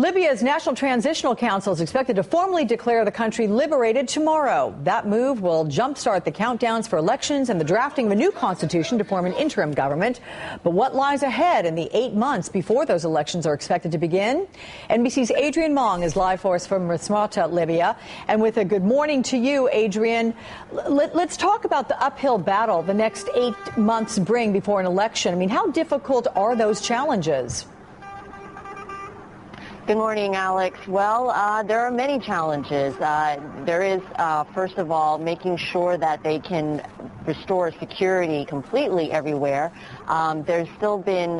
Libya's National Transitional Council is expected to formally declare the country liberated tomorrow. That move will jumpstart the countdowns for elections and the drafting of a new constitution to form an interim government. But what lies ahead in the 8 months before those elections are expected to begin? NBC's Adrian Mong is live for us from Misrata, Libya. And with a good morning to you, Adrian. Let's talk about the uphill battle the next 8 months bring before an election. I mean, how difficult are those challenges? Good morning, Alex. Well, there are many challenges. There is, first of all, making sure that they can restore security completely everywhere. There's still been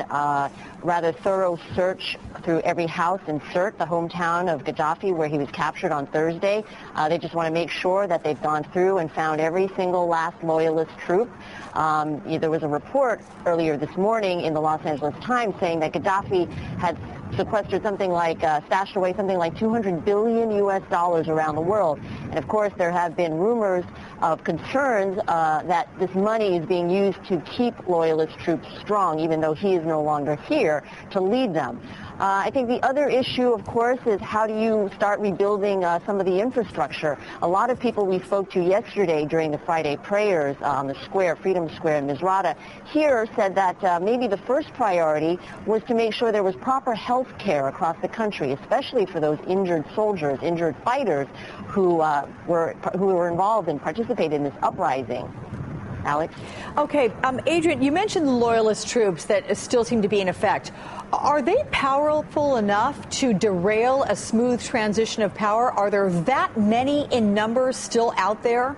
rather thorough search through every house in Sirte, the hometown of Gadhafi, where he was captured on Thursday. They just want to make sure that they've gone through and found every single last loyalist troop. There was a report earlier this morning in the Los Angeles Times saying that Gadhafi had sequestered something like, stashed away something like $200 billion around the world. And of course, there have been rumors of concerns that this money is being used to keep loyalist troops strong, even though he is no longer here to lead them. I think the other issue, of course, is how do you start rebuilding some of the infrastructure? A lot of people we spoke to yesterday during the Friday prayers on the square, Freedom Square in Misrata, here said that maybe the first priority was to make sure there was proper health care across the country, especially for those injured soldiers, injured fighters who were involved and participated in this uprising. Alex? Okay, Adrian, you mentioned the loyalist troops that still seem to be in effect. Are they powerful enough to derail a smooth transition of power? Are there that many in numbers still out there?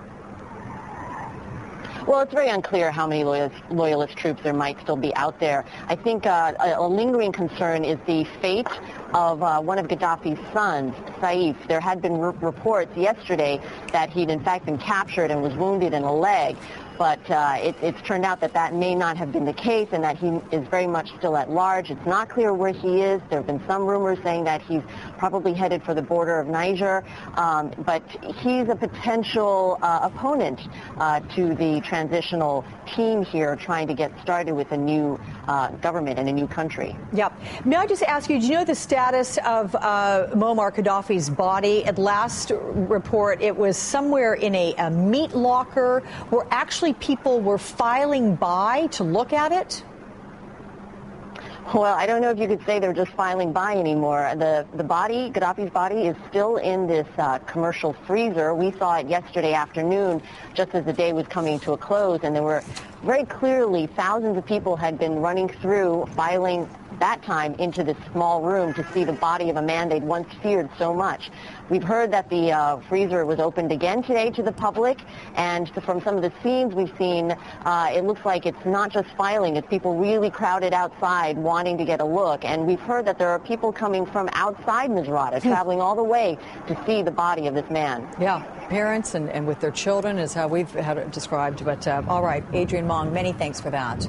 Well, it's very unclear how many loyalist troops there might still be out there. I think a lingering concern is the fate of one of Gadhafi's sons, Saif. There had been reports yesterday that he'd in fact been captured and was wounded in a leg. But it's turned out that that may not have been the case and that he is very much still at large. It's not clear where he is. There have been some rumors saying that he's probably headed for the border of Niger. But he's a potential opponent to the transitional team here trying to get started with a new government and a new country. Yep. May I just ask you, do you know the status of Muammar Gadhafi's body? At last report, it was somewhere in a meat locker where actually people were filing by to look at it? Well, I don't know if you could say they're just filing by anymore. The body, Gadhafi's body, is still in this commercial freezer. We saw it yesterday afternoon, just as the day was coming to a close, and there were very clearly thousands of people had been running through, filing that time into this small room to see the body of a man they'd once feared so much. We've heard that the freezer was opened again today to the public, and from some of the scenes we've seen, it looks like it's not just filing, it's people really crowded outside wanting to get a look. And we've heard that there are people coming from outside Misrata, traveling all the way to see the body of this man. Yeah, parents and with their children is how we've had it described. But all right, Adrian Mong, many thanks for that.